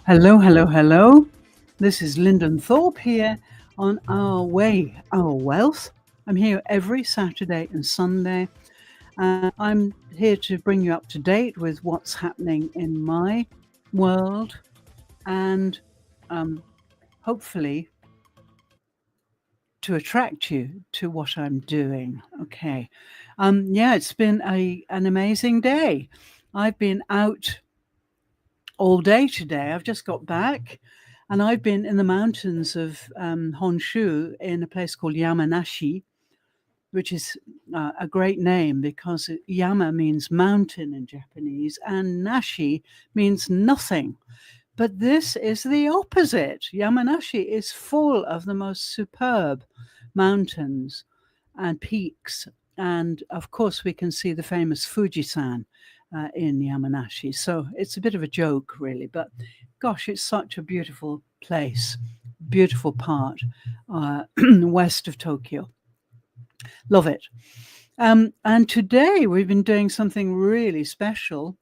Hello, hello, hello. This is Lyndon Thorpe here on Our Way, Our Wealth. I'm here every Saturday and Sunday. I'm here to bring you up to date with what's happening in my world and hopefully to attract you to what I'm doing. Okay. It's been an amazing day. I've been out all day today. I've just got back and I've been in the mountains of Honshu in a place called Yamanashi, which is a great name because Yama means mountain in Japanese and Nashi means nothing. But this is the opposite. Yamanashi is full of the most superb mountains and peaks. And of course, we can see the famous Fujisan in Yamanashi. So it's a bit of a joke, really. But gosh, it's such a beautiful place, beautiful part west of Tokyo. Love it. And today we've been doing something really special.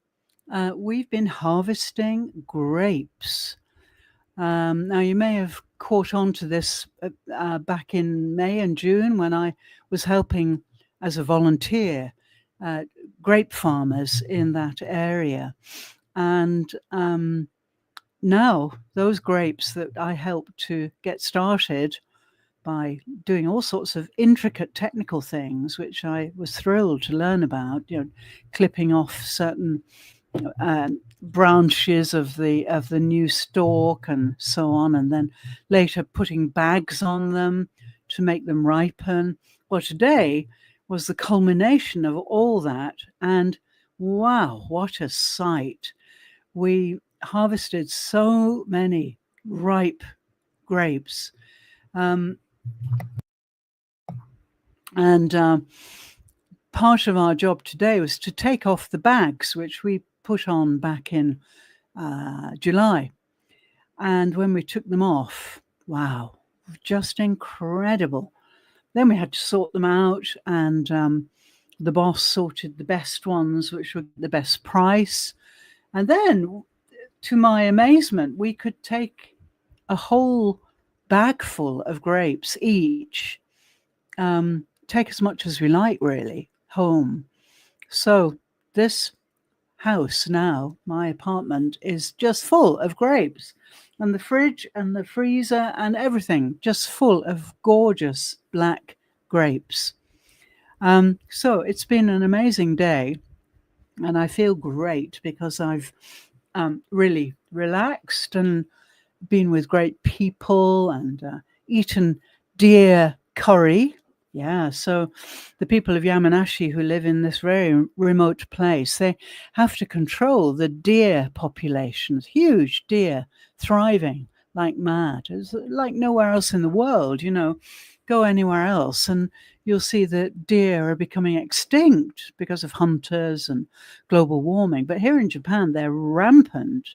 We've been harvesting grapes. Now, you may have caught on to this back in May and June when I was helping as a volunteer grape farmers in that area. And now those grapes that I helped to get started by doing all sorts of intricate technical things, which I was thrilled to learn about, clipping off certain branches of the new stalk and so on, and then later putting bags on them to make them ripen. Well, today was the culmination of all that, and wow, what a sight. We harvested so many ripe grapes. Part of our job today was to take off the bags, which we put on back in July. And when we took them off, wow, just incredible. Then we had to sort them out, and the boss sorted the best ones, which were the best price. And then, to my amazement, we could take a whole bag full of grapes each, take as much as we like, really, home. So this house now, my apartment, is just full of grapes, and the fridge and the freezer and everything just full of gorgeous black grapes. So it's been an amazing day, and I feel great because I've really relaxed and been with great people and eaten deer curry. Yeah, so the people of Yamanashi who live in this very remote place, they have to control the deer populations, huge deer thriving like mad. It's like nowhere else in the world, go anywhere else and you'll see that deer are becoming extinct because of hunters and global warming. But here in Japan, they're rampant.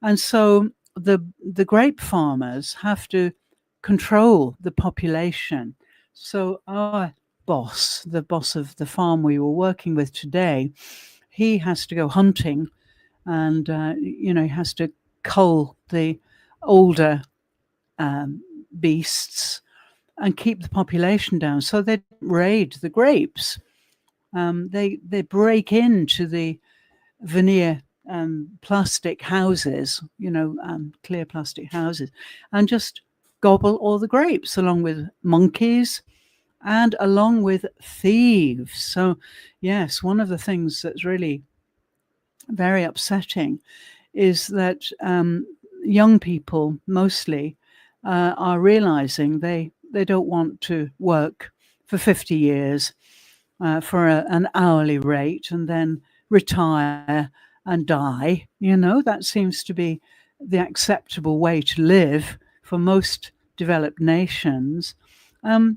And so the grape farmers have to control the population. So our boss, the boss of the farm we were working with today, he has to go hunting and, he has to cull the older beasts and keep the population down so they don't raid the grapes. They break into the veneer plastic houses, clear plastic houses, and just gobble all the grapes along with monkeys and along with thieves. So yes, one of the things that's really very upsetting is that young people mostly are realizing they don't want to work for 50 years for an hourly rate and then retire and die. That seems to be the acceptable way to live for most developed nations.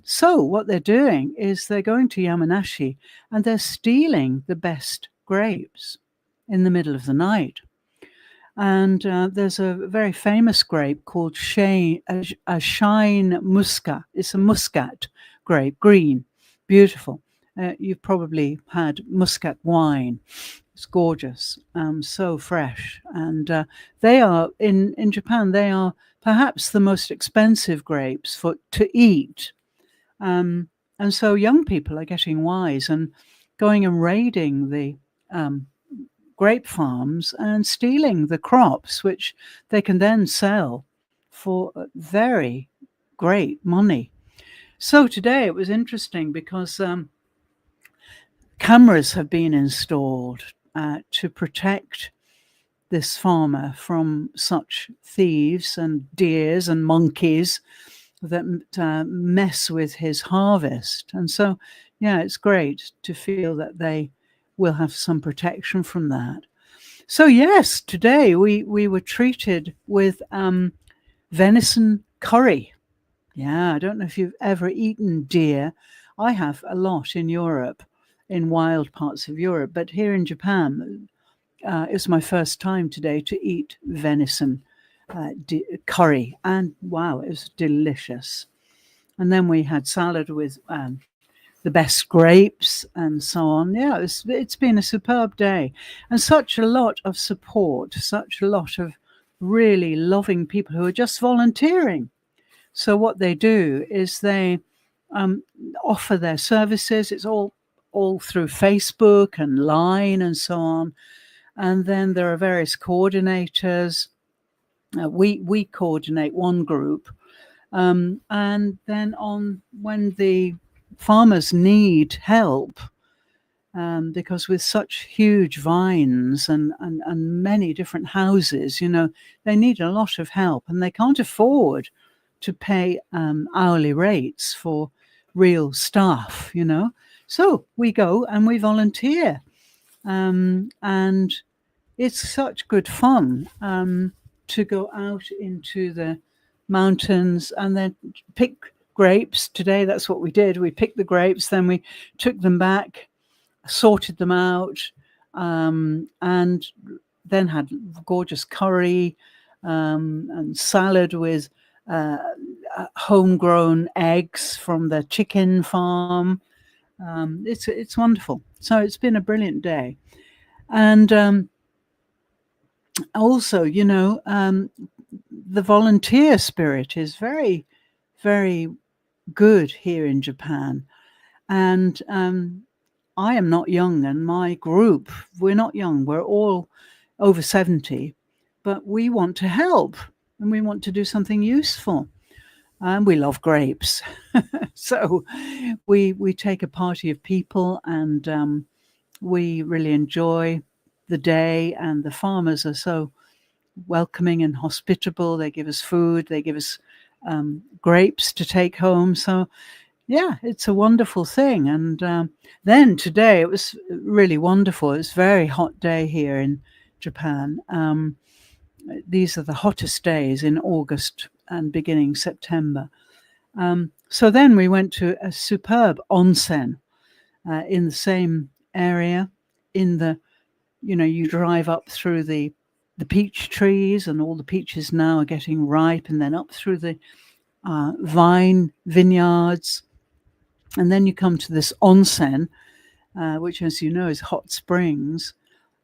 So what they're doing is they're going to Yamanashi and they're stealing the best grapes in the middle of the night. And there's a very famous grape called Shine Muscat. It's a muscat grape, green, beautiful. You've probably had muscat wine. It's gorgeous, so fresh. And they are, in Japan, they are perhaps the most expensive grapes to eat. And so young people are getting wise and going and raiding the grape farms and stealing the crops, which they can then sell for very great money. So today it was interesting because cameras have been installed to protect this farmer from such thieves and deers and monkeys that mess with his harvest. And so, yeah, it's great to feel that they will have some protection from that. So yes, today we were treated with venison curry. Yeah, I don't know if you've ever eaten deer. I have a lot in Europe, in wild parts of Europe, but here in Japan, it's my first time today to eat venison curry, and wow, it was delicious. And then we had salad with the best grapes and so on. Yeah, it's been a superb day, and such a lot of support, such a lot of really loving people who are just volunteering. So what they do is they offer their services. It's all through Facebook and Line and so on. And then there are various coordinators. We coordinate one group. And then when the farmers need help, because with such huge vines and many different houses, they need a lot of help, and they can't afford to pay hourly rates for real staff, So we go and we volunteer. And it's such good fun to go out into the mountains and then pick grapes. Today, that's what we did. We picked the grapes, then we took them back, sorted them out, and then had gorgeous curry and salad with homegrown eggs from the chicken farm. It's wonderful. So it's been a brilliant day. And also, the volunteer spirit is very, very good here in Japan. And I am not young, and my group, we're not young. We're all over 70, but we want to help and we want to do something useful. And we love grapes. So we take a party of people, and we really enjoy the day, and the farmers are so welcoming and hospitable. They give us food, they give us grapes to take home. So yeah, it's a wonderful thing. And then today it was really wonderful. It's a very hot day here in Japan. These are the hottest days in August and beginning September. So then we went to a superb onsen in the same area. You drive up through the peach trees, and all the peaches now are getting ripe, and then up through the vine vineyards. And then you come to this onsen, which, as you know, is hot springs.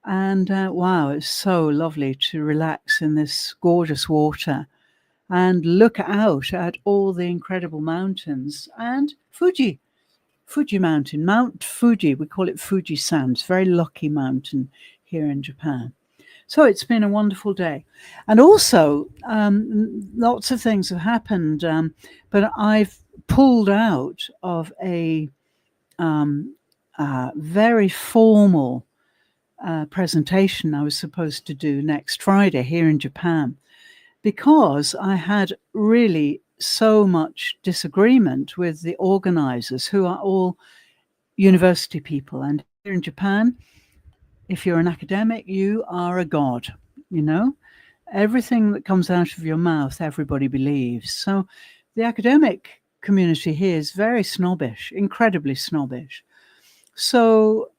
And wow, it's so lovely to relax in this gorgeous water and look out at all the incredible mountains and Fuji Mountain, Mount Fuji. We call it Fuji-san. It's a very lucky mountain here in Japan. So it's been a wonderful day. And also, lots of things have happened, but I've pulled out of a very formal presentation I was supposed to do next Friday here in Japan, because I had really so much disagreement with the organizers, who are all university people. And here in Japan, if you're an academic, you are a god, Everything that comes out of your mouth, everybody believes. So the academic community here is very snobbish, incredibly snobbish. So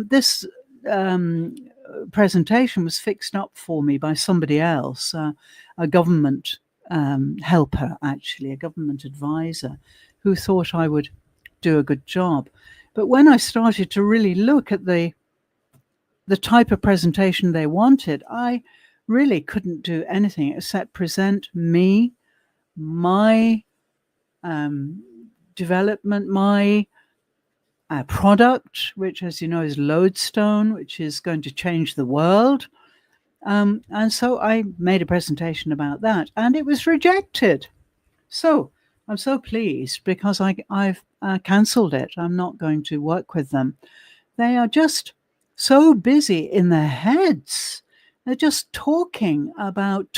this presentation was fixed up for me by somebody else, a government helper, actually, a government advisor, who thought I would do a good job. But when I started to really look at the type of presentation they wanted, I really couldn't do anything except present me, my development, my product, which, as you know, is Lodestone, which is going to change the world. And so I made a presentation about that, and it was rejected. So I'm so pleased because I've cancelled it. I'm not going to work with them. They are just so busy in their heads. They're just talking about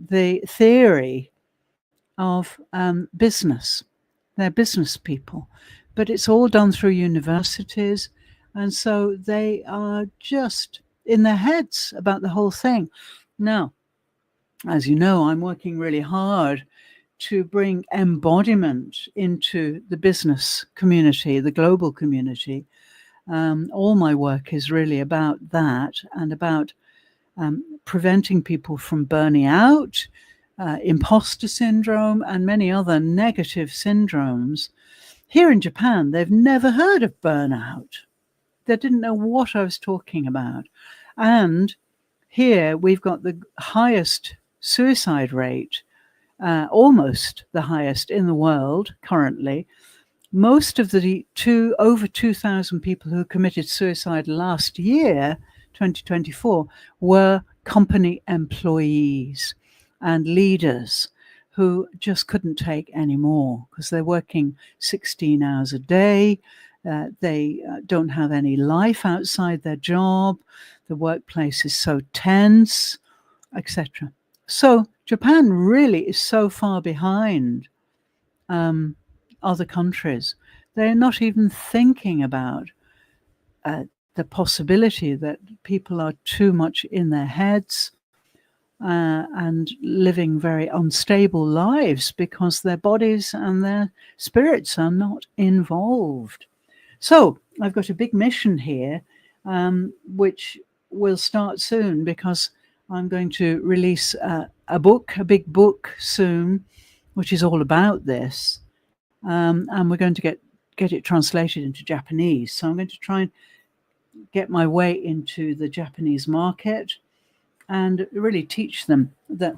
the theory of business. They're business people, but it's all done through universities. And so they are just in their heads about the whole thing. Now, as you know, I'm working really hard to bring embodiment into the business community, the global community. All my work is really about that and about preventing people from burning out, imposter syndrome, and many other negative syndromes. Here in Japan, they've never heard of burnout. They didn't know what I was talking about. And here we've got the highest suicide rate, almost the highest in the world currently. Most of the over 2,000 people who committed suicide last year, 2024, were company employees and leaders who just couldn't take any more because they're working 16 hours a day. They don't have any life outside their job. The workplace is so tense, etc. So Japan really is so far behind other countries. They're not even thinking about the possibility that people are too much in their heads and living very unstable lives because their bodies and their spirits are not involved. So I've got a big mission here, which will start soon because I'm going to release a big book soon, which is all about this. And we're going to get it translated into Japanese. So I'm going to try and get my way into the Japanese market and really teach them that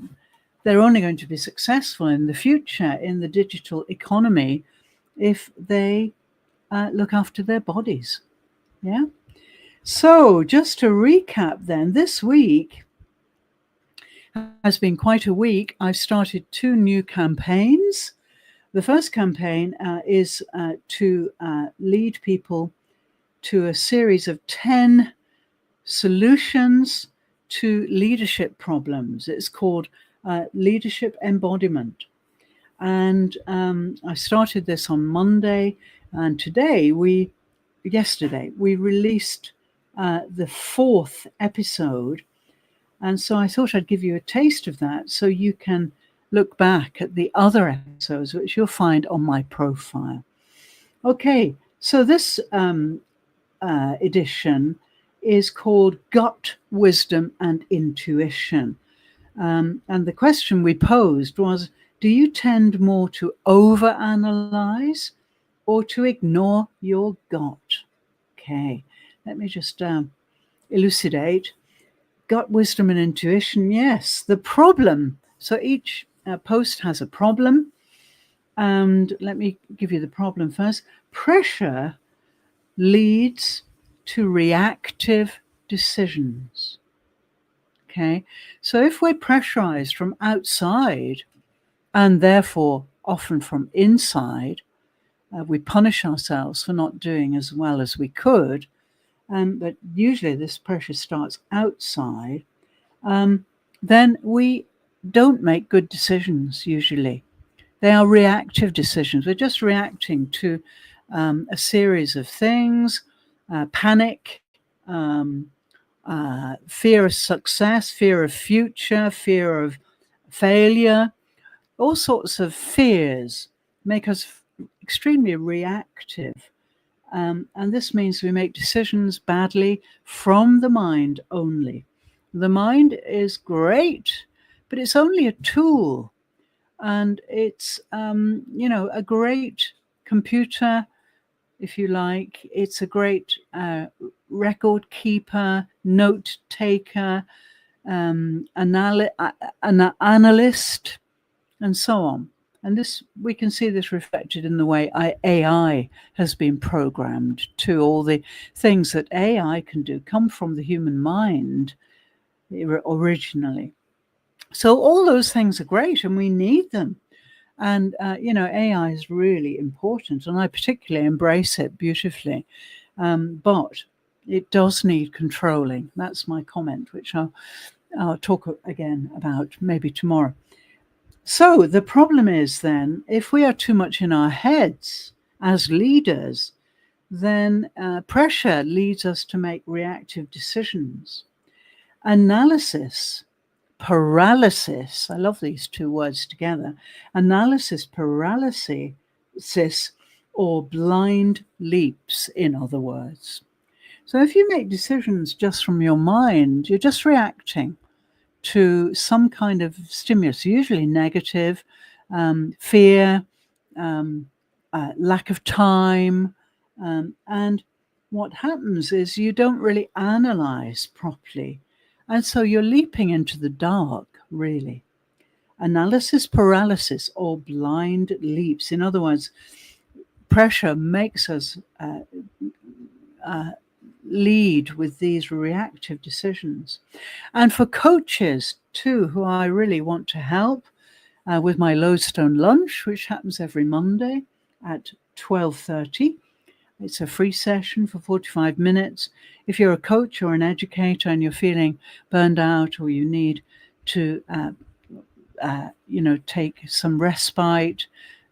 they're only going to be successful in the future in the digital economy if they look after their bodies. Yeah. So just to recap then, this week has been quite a week. I've started 2 new campaigns. The first campaign is to lead people to a series of 10 solutions to leadership problems. It's called Leadership Embodiment. And I started this on Monday, and yesterday, we released the 4th episode. And so I thought I'd give you a taste of that so you can look back at the other episodes, which you'll find on my profile. Okay, so this edition is called Gut, Wisdom and Intuition. And the question we posed was, do you tend more to overanalyze or to ignore your gut? Okay, let me just elucidate. Gut, wisdom and intuition, yes. The problem, so each post has a problem. And let me give you the problem first. Pressure leads to reactive decisions. Okay, so if we're pressurized from outside and therefore often from inside, we punish ourselves for not doing as well as we could. But usually this pressure starts outside. Then we don't make good decisions usually. They are reactive decisions. We're just reacting to a series of things, panic, fear of success, fear of future, fear of failure. All sorts of fears make us extremely reactive. And this means we make decisions badly from the mind only. The mind is great, but it's only a tool. And it's, a great computer, if you like. It's a great record keeper, note taker, an analyst, and so on. And this, we can see this reflected in the way AI has been programmed to. All the things that AI can do come from the human mind originally. So all those things are great, and we need them. And, AI is really important, and I particularly embrace it beautifully. But it does need controlling. That's my comment, which I'll talk again about maybe tomorrow. So the problem is then, if we are too much in our heads as leaders, then pressure leads us to make reactive decisions. Analysis paralysis, I love these two words together, analysis paralysis, or blind leaps, in other words. So if you make decisions just from your mind, you're just reacting to some kind of stimulus, usually negative, fear, lack of time. And what happens is you don't really analyze properly. And so you're leaping into the dark, really. Analysis paralysis, or blind leaps. In other words, pressure makes us lead with these reactive decisions. And for coaches too, who I really want to help with my Lodestone lunch, which happens every Monday at 12:30. It's a free session for 45 minutes. If you're a coach or an educator and you're feeling burned out, or you need to take some respite,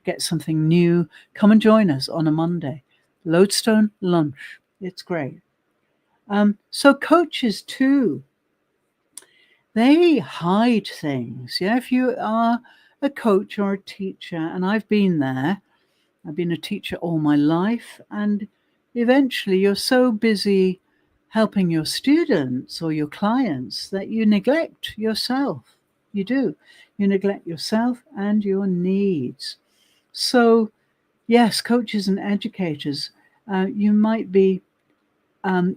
get something new, come and join us on a Monday. Lodestone lunch. It's great. So coaches too, they hide things. Yeah, if you are a coach or a teacher, and I've been there, I've been a teacher all my life, and eventually you're so busy helping your students or your clients that you neglect yourself. You do. You neglect yourself and your needs. So, yes, coaches and educators, you might be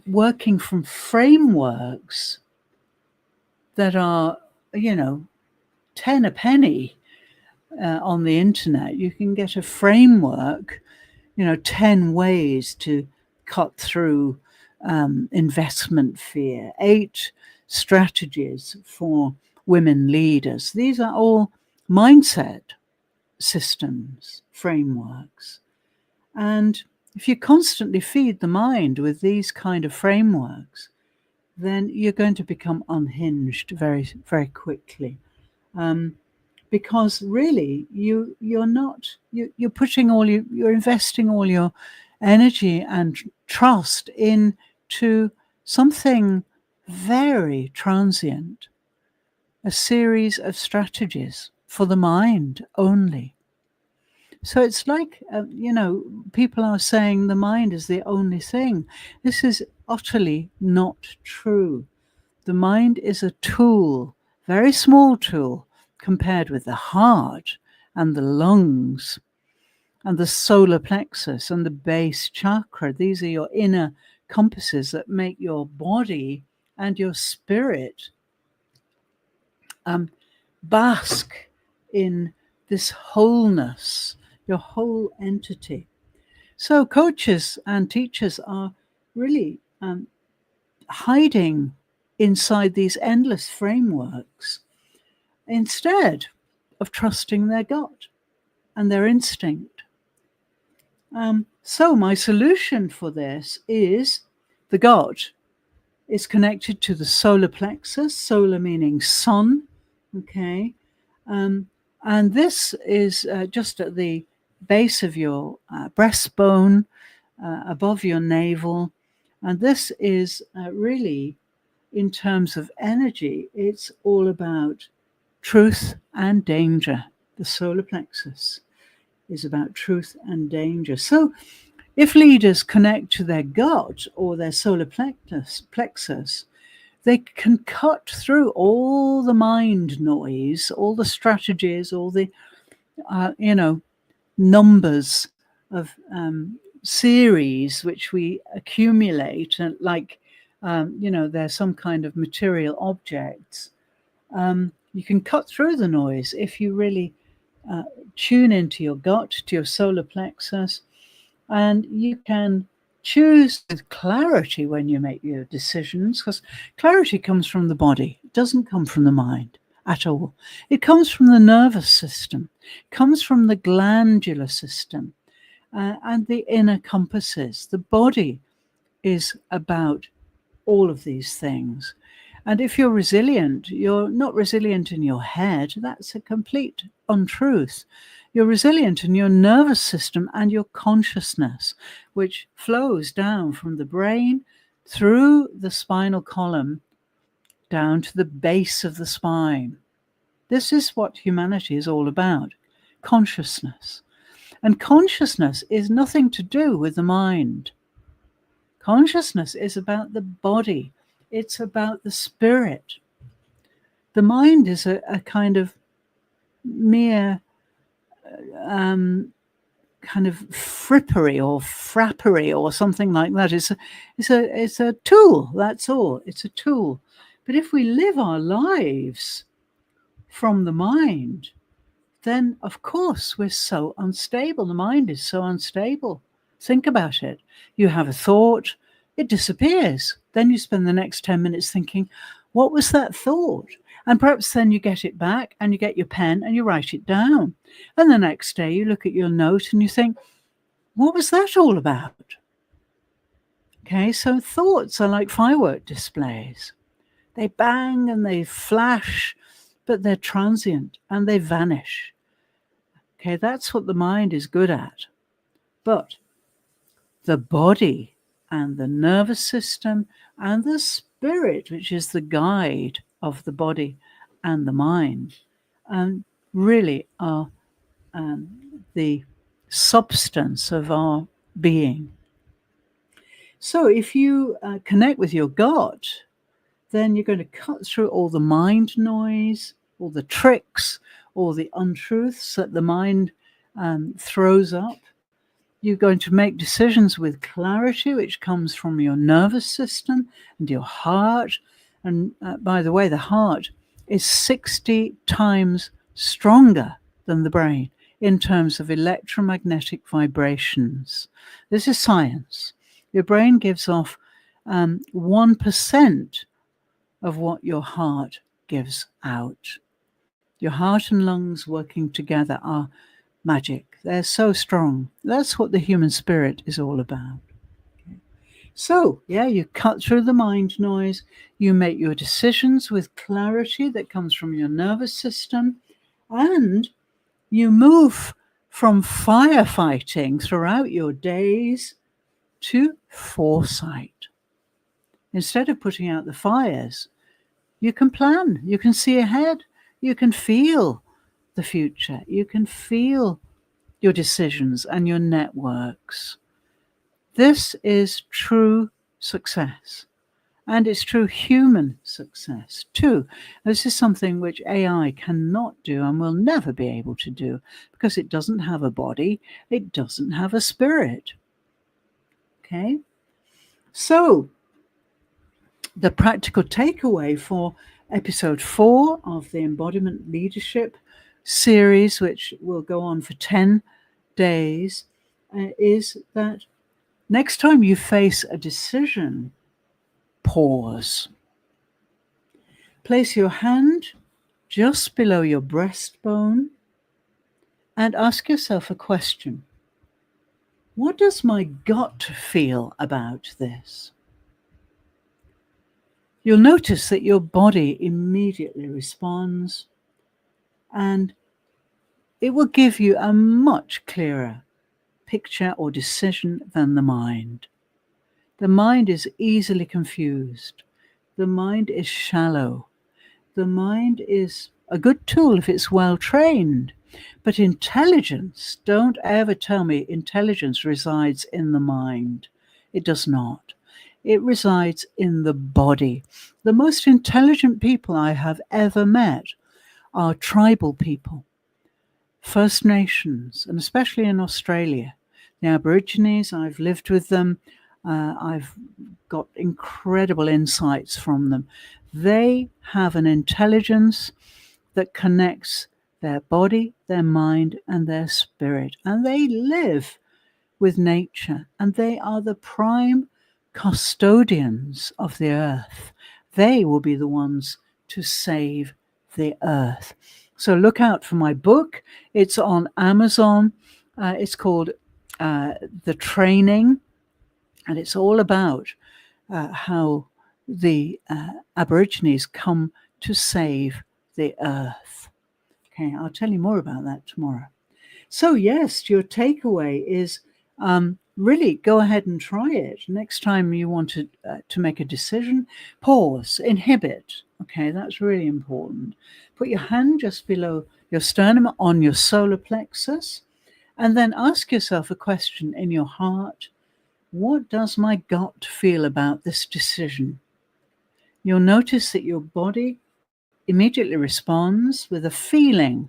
working from frameworks that are, 10 a penny on the internet. You can get a framework, 10 ways to cut through investment fear, 8 strategies for women leaders. These are all mindset systems, frameworks. And if you constantly feed the mind with these kind of frameworks, then you're going to become unhinged very, very quickly. Because really, you're investing all your energy and trust into something very transient, a series of strategies for the mind only. So it's like, people are saying the mind is the only thing. This is utterly not true. The mind is a tool, very small tool, compared with the heart and the lungs and the solar plexus and the base chakra. These are your inner compasses that make your body and your spirit bask in this wholeness, your whole entity. So coaches and teachers are really hiding inside these endless frameworks instead of trusting their gut and their instinct. So my solution for this is the gut is connected to the solar plexus, solar meaning sun, okay? And this is just at the base of your breastbone, above your navel. And this is really, in terms of energy, it's all about truth and danger. The solar plexus is about truth and danger. So if leaders connect to their gut or their solar plexus, they can cut through all the mind noise, all the strategies, all the, numbers of series which we accumulate, and like they're some kind of material objects. You can cut through the noise if you really tune into your gut, to your solar plexus, and you can choose with clarity when you make your decisions, because clarity comes from the body. It doesn't come from the mind at all. It comes from the nervous system, comes from the glandular system, and the inner compasses. The body is about all of these things. And if you're resilient, you're not resilient in your head. That's a complete untruth. You're resilient in your nervous system and your consciousness, which flows down from the brain through the spinal column down to the base of the spine. This is what humanity is all about, consciousness. And consciousness is nothing to do with the mind. Consciousness is about the body. It's about the spirit. The mind is a kind of mere kind of frippery or frappery or something like that. It's a tool, that's all. It's a tool. But if we live our lives from the mind, then of course we're so unstable. The mind is so unstable. Think about it. You have a thought, it disappears. Then you spend the next 10 minutes thinking, what was that thought? And perhaps then you get it back and you get your pen and you write it down. And the next day you look at your note and you think, what was that all about? Okay, so thoughts are like firework displays. They bang and they flash, but they're transient and they vanish. Okay, that's what the mind is good at. But the body and the nervous system and the spirit, which is the guide of the body and the mind, really are the substance of our being. So if you connect with your gut, then you're going to cut through all the mind noise, all the tricks, all the untruths that the mind throws up. You're going to make decisions with clarity, which comes from your nervous system and your heart. And by the way, the heart is 60 times stronger than the brain in terms of electromagnetic vibrations. This is science. Your brain gives off 1% of what your heart gives out. Your heart and lungs working together are magic. They're so strong. That's what the human spirit is all about. Okay. So, you cut through the mind noise. You make your decisions with clarity that comes from your nervous system. And you move from firefighting throughout your days to foresight. Instead of putting out the fires, you can plan. You can see ahead. You can feel the future. You can feel your decisions and your networks. This is true success. And it's true human success too. This is something which AI cannot do and will never be able to do because it doesn't have a body. It doesn't have a spirit. Okay? So, the practical takeaway for episode 4 of the Embodiment Leadership series, which will go on for 10 days, is that next time you face a decision, pause. Place your hand just below your breastbone and ask yourself a question. What does my gut feel about this? You'll notice that your body immediately responds, and it will give you a much clearer picture or decision than the mind. The mind is easily confused. The mind is shallow. The mind is a good tool if it's well trained. But intelligence, don't ever tell me intelligence resides in the mind. It does not. It resides in the body. The most intelligent people I have ever met are tribal people, First Nations, and especially in Australia. The Aborigines, I've lived with them. I've got incredible insights from them. They have an intelligence that connects their body, their mind, and their spirit. And they live with nature, and they are the prime custodians of the earth. They will be the ones to save the earth. So look out for my book. It's on Amazon. It's called The Training, and it's all about how the Aborigines come to save the earth. Okay, I'll tell you more about that tomorrow. So yes, your takeaway is really go ahead and try it. Next time you want to make a decision, pause, inhibit. Okay, that's really important. Put your hand just below your sternum on your solar plexus, and then ask yourself a question in your heart. What does my gut feel about this decision? You'll notice that your body immediately responds with a feeling,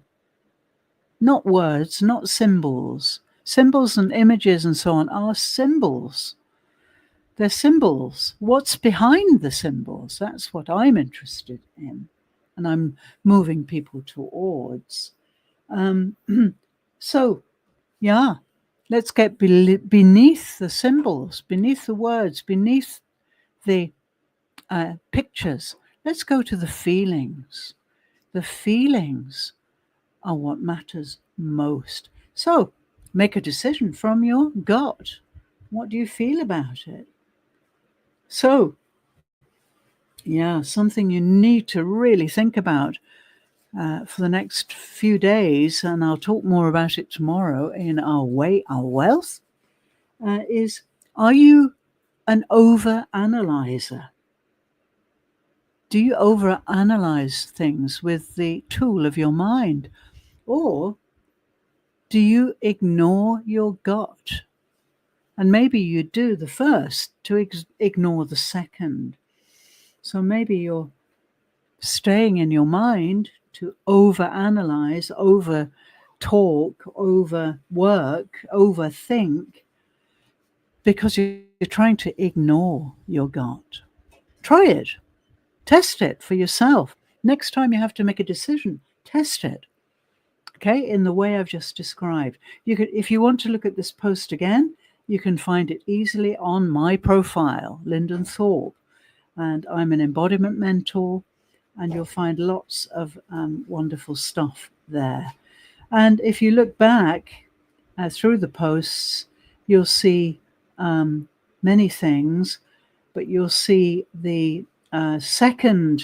not words, not symbols. Symbols and images and so on are symbols. They're symbols. What's behind the symbols? That's what I'm interested in. And I'm moving people towards. So, yeah, let's get beneath the symbols, beneath the words, beneath the pictures. Let's go to the feelings. The feelings are what matters most. So make a decision from your gut. What do you feel about it? So, yeah, something you need to really think about for the next few days, and I'll talk more about it tomorrow in Our Way, Our Wealth, is, are you an over-analyzer? Do you over-analyze things with the tool of your mind? Or do you ignore your gut? And maybe you do the first to ignore the second. So maybe you're staying in your mind to over-analyze, over-talk, over-work, overthink, because you're trying to ignore your gut. Try it. Test it for yourself. Next time you have to make a decision, test it. Okay, in the way I've just described. You could, if you want to look at this post again, you can find it easily on my profile, Lyndon Thorpe, and I'm an embodiment mentor, and you'll find lots of wonderful stuff there. And if you look back through the posts, you'll see many things, but you'll see the third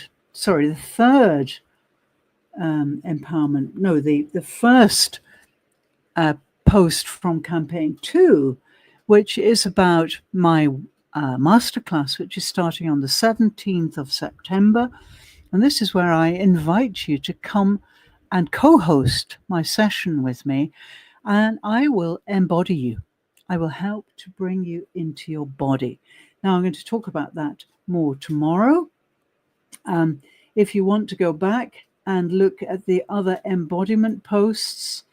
empowerment. No, the first post from campaign 2, which is about my masterclass, which is starting on the 17th of September. And this is where I invite you to come and co-host my session with me, and I will embody you. I will help to bring you into your body. Now, I'm going to talk about that more tomorrow. If you want to go back and look at the other embodiment posts,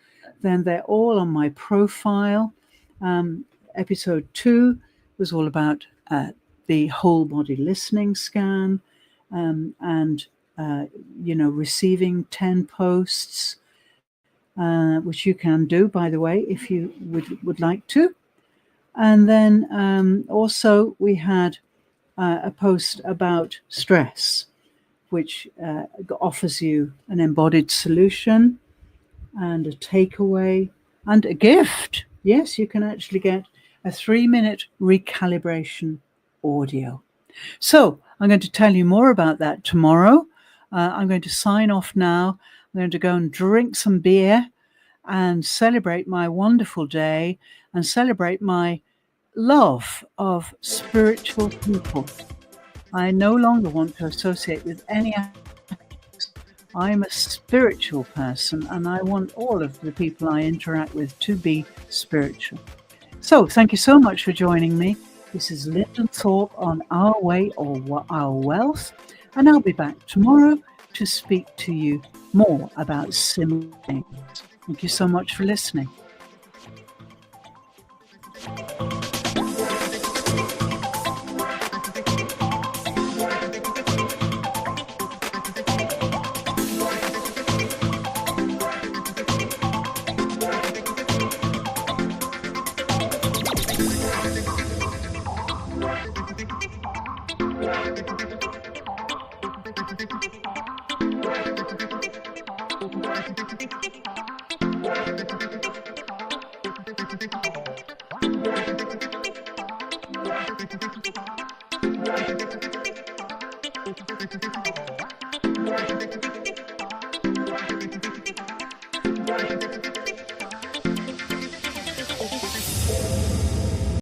then they're all on my profile. Episode 2 was all about the whole body listening scan, and receiving 10 posts, which you can do, by the way, if you would like to. And then also we had a post about stress, which offers you an embodied solution and a takeaway and a gift. Yes, you can actually get a 3-minute recalibration audio. So I'm going to tell you more about that tomorrow. I'm going to sign off now. I'm going to go and drink some beer and celebrate my wonderful day and celebrate my love of spiritual people. I no longer want to associate with any. I'm a spiritual person, and I want all of the people I interact with to be spiritual. So thank you so much for joining me. This is Lyndon Thorpe on Our Way or Our Wealth, and I'll be back tomorrow to speak to you more about similar things. Thank you so much for listening.